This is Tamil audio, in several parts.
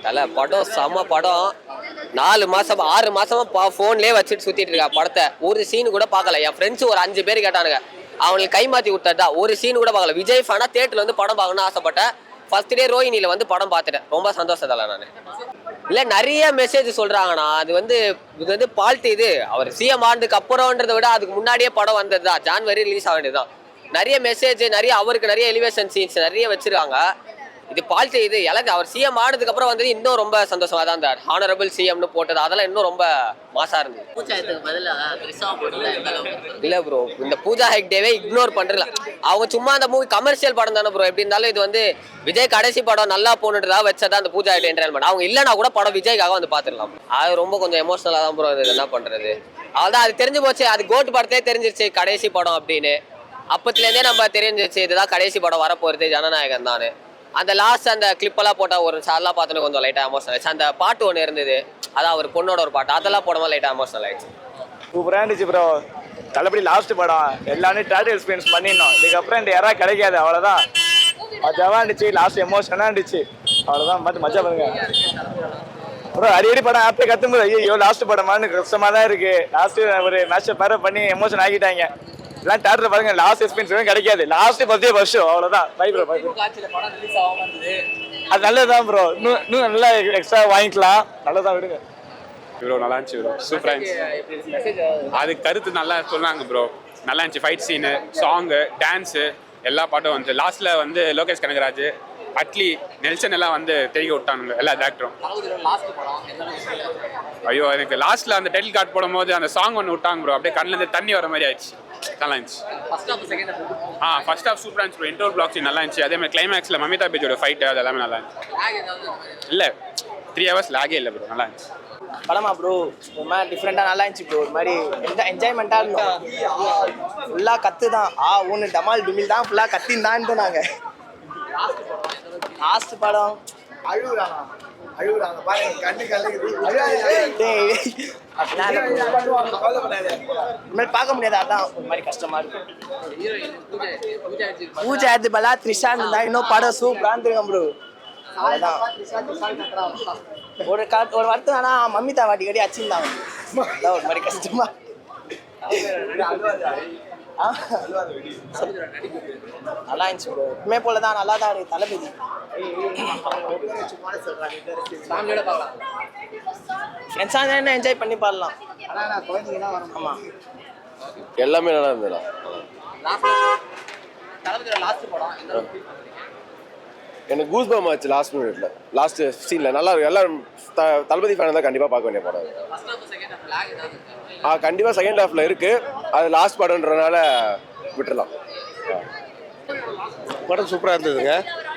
தல படம் செம படம். 4 மாசம் 6 மாசமா போன்லயே வச்சுட்டு சுத்திட்டு இருக்கா படத்தை. ஒரு சீன் கூட பார்க்கல. என் ஃப்ரெண்ட்ஸ் ஒரு 5 பேர் கேட்டானுங்க, அவங்களுக்கு கை மாத்தி விட்டா ஒரு சீன் கூட பார்க்கல. விஜய் ஃபேனா தியேட்டர்ல வந்து படம் பார்க்கணும்னு ஆசைப்பட்டேன். ஃபர்ஸ்ட் டே ரோஹினியில வந்து படம் பார்த்துட்டேன். ரொம்ப சந்தோஷத்தால நான் இல்ல நிறைய மெசேஜ் சொல்றாங்கண்ணா. இது வந்து பால்ட். இது அவர் சிஎம் ஆனதுக்கு அப்புறம்ன்றதை விட அதுக்கு முன்னாடியே படம் வந்ததுதான். ஜான்வரி ரிலீஸ் ஆக வேண்டியதுதான். நிறைய மெசேஜ், நிறைய அவருக்கு நிறைய எலிவேஷன் சீன்ஸ் நிறைய வச்சிருக்காங்க. இது பால்ட். இது எனக்கு அவர் சிஎம் ஆனதுக்கு அப்புறம் வந்தது இன்னும் ரொம்ப சந்தோஷமா தான் இருந்தார். ஹானரபிள் சிஎம்னு போட்டது அதெல்லாம் இன்னும் ரொம்ப மாசா இருந்தது. இல்ல ப்ரோ, இந்த பூஜா ஹெக்டேவே இக்னோர் பண்றல. அவங்க சும்மா அந்த மூவி கமர்ஷியல் படம் தானே ப்ரோ. எப்படி இருந்தாலும் இது வந்து விஜய் கடைசி படம் நல்லா போனுன்றதா வச்சதா அந்த பூஜா ஹெக்டே என்டர்டைன்மெண்ட். அவங்க இல்லைன்னா கூட படம் விஜய்க்காக வந்து பாத்துடலாம். அது ரொம்ப கொஞ்சம் எமோஷனலா தான் ப்ரோ. இது என்ன பண்றது, அதான் அது தெரிஞ்சு போச்சு. அது கோட் படத்தே தெரிஞ்சிருச்சு கடைசி படம் அப்படின்னு. அப்பத்துலேருந்தே நம்ம தெரிஞ்சிருச்சு இதுதான் கடைசி படம் வரப்போறது, ஜனநாயகன் தான். அந்த லாஸ்ட் அந்த கிளிப்பெல்லாம் போட்டால் ஒரு சார்லாம் பார்த்தோன்னு கொஞ்சம் லைட்டாக எமோஷனல் ஆயிடுச்சு. அந்த பாட்டு ஒன்று இருந்தது, அதான் அவர் பொண்ணோட ஒரு பாட்டு, அதெல்லாம் போடும்போது லைட்டாக எமோஷனல் ஆயிடுச்சு. சூப்பராக இருந்துச்சு ப்ரோ. தளபதி லாஸ்ட் படம் எல்லாமே தேட்டர் எக்ஸ்பீரியன்ஸ் பண்ணிடணும். இதுக்கப்புறம் இந்த யாராவது கிடைக்காது, அவ்வளோதான். மஜாவாக இருந்துச்சு, லாஸ்ட் எமோஷனாக இருந்துச்சு, அவ்வளோதான். பார்த்து மஜா பண்ணுங்க ப்ரோ. அடிக்கடி படம் ஆப்பே கற்றும்போது ஐயோ லாஸ்ட் படமானு கஷ்டமாக தான் இருக்குது. லாஸ்ட்டு ஒரு மேட்சை பேர பண்ணி எமோஷன் ஆகிட்டாங்க. எல்லாம் தேட்டர் பாருங்க, லாஸ்ட் எக்ஸ்பீரியன்ஸ் கிடைக்காது. லாஸ்ட் 10 வருஷம் அவ்வளோதான். Bye bro, bye bro. அது நல்லதுதான் ப்ரோ. இன்னும் நல்லா எக்ஸ்ட்ரா வாங்கிக்கலாம். நல்லதான் விடுங்க ப்ரோ. நல்லா இருந்துச்சு ப்ரோ, சூப்பராக இருந்துச்சு. அது கருத்து நல்லா சொன்னாங்க ப்ரோ. நல்லா இருந்துச்சு. ஃபைட் சீனு, சாங்கு, டான்ஸு எல்லா பாட்டும் வந்து லாஸ்ட்ல வந்து லோகேஷ் கனகராஜ், அட்லி, நெல்சன் எல்லாம் வந்து தெரிய விட்டானுங்க எல்லா டேரக்டரும். ஐயோ எனக்கு லாஸ்ட்ல அந்த டைட்டில் கார்டு போடும் போது அந்த சாங் ஒன்று விட்டாங்க ப்ரோ. அப்படியே கண்ணில் இருந்து தண்ணி வர மாதிரி ஆயிடுச்சு. நல்லா இருந்துச்சு. ஃபர்ஸ்ட் ஹாஃப் சூப்பராக இருந்துச்சு ப்ரோ. இன்டர்வல் பிளாக்ஸ் நல்லா இருந்துச்சு. அதே மாதிரி கிளைமேக்ஸில் மமிதா பேஜோட ஃபைட் அது எல்லாமே நல்லா இருந்துச்சு. இல்லை 3 hours லாகே இல்லை ப்ரோ. நல்லா இருந்துச்சு படமா ப்ரோ. ஒரு மாதிரி டிஃப்ரெண்டாக நல்லா இருந்துச்சு ப்ரோ. ஒரு மாதிரி என்ஜாய்மெண்ட்டாக இருந்தோம். ஃபுல்லாக கற்று தான் ஒன்று டமால் டுமில் தான் ஃபுல்லாக கத்தின்னு தான் இருந்தோம் நாங்கள். லாஸ்ட் படம் அழுகுறாங்க பாருங்க, கண்ணு கலங்குது. பார்க்க முடியாது, அதான் ஒரு மாதிரி கஷ்டமா இருக்கு. பூஜா எடுத்து பலா த்ரிஷா இருந்தா இன்னும் படம் சூப்பரா இருந்திருக்கும் ப்ரோ. அவ்வளோதான். ஒரு வருத்தம் ஆனா மம்மிதா வாட்டி கடி அச்சிருந்தாங்க. அதான் ஒரு மாதிரி கஷ்டமா. நல்லா இருந்துச்சு ப்ரோ. எப்பவுமே போலதான் நல்லா தான் இருக்கு தளபதி. ஃப்ரெண்ட்ஸாக என்ன என்ஜாய் பண்ணி பாடலாம். ஆமா எல்லாமே நல்லா இருந்ததுடா. எனக்கு கூஸ் பம்ப் ஆச்சு லாஸ்ட் மினிட்ல, லாஸ்ட் சீன்ல. நல்லா இருக்கு. எல்லாரும் தளபதி ஃபேன் தான் கண்டிப்பா பார்க்க வேண்டிய படம். கண்டிப்பா செகண்ட் ஹாஃப்ல இருக்கு. அது லாஸ்ட் படம்ன்றனால விட்டுறலாம். படம் சூப்பராக இருந்ததுங்க.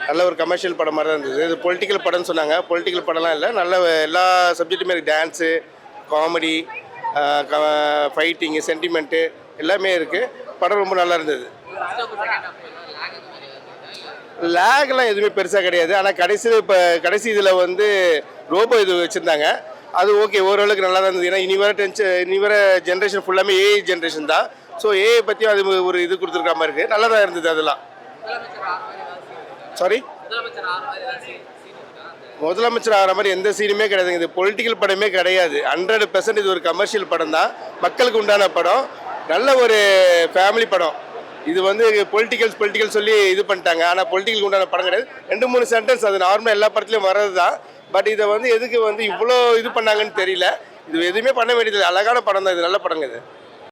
நல்ல ஒரு கமர்ஷியல் படம் மாதிரி தான் இருந்தது. இது பொலிட்டிக்கல் படம்னு சொன்னாங்க. பொலிட்டிக்கல் படம்லாம் இல்லை. நல்ல எல்லா சப்ஜெக்ட்டுமே இருக்குது. டான்ஸு, காமெடி, ஃபைட்டிங்கு, சென்டிமெண்ட்டு எல்லாமே இருக்குது. படம் ரொம்ப நல்லா இருந்தது. லேக்லாம் எதுவுமே பெருசாக கிடையாது. ஆனால் கடைசி இதில் வந்து ரோபோ இது வச்சுருந்தாங்க. அது ஓகே, ஓரளவுக்கு நல்லா தான் இருந்தது. ஏன்னா இனி வர ஜென்ரேஷன் ஃபுல்லாமே ஏஐ ஜென்ரேஷன் தான். ஸோ ஏஐ பற்றியும் அது ஒரு இது கொடுத்துருக்க மாதிரி இருக்குது. நல்லா தான் இருந்தது. அதெல்லாம் சாரி முதலமைச்சர் ஆகிற மாதிரி எந்த சீனுமே கிடையாதுங்க. இது பொலிட்டிக்கல் படமே கிடையாது. 100% இது ஒரு கமர்ஷியல் படம் தான். மக்களுக்கு உண்டான படம். நல்ல ஒரு ஃபேமிலி படம். இது வந்து பொலிட்டிக்கல் சொல்லி இது பண்ணிட்டாங்க. ஆனால் பொலிட்டிக்கல் உண்டான படம் கிடையாது. 2-3 சென்டென்ஸ் அது நார்மலாக எல்லா படத்துலையும் வர்றது தான். பட் இதை வந்து எதுக்கு வந்து இவ்வளோ இது பண்ணாங்கன்னு தெரியல. இது எதுவுமே பண்ண வேண்டியது. அழகான படம் தான் இது. நல்ல படங்க இது.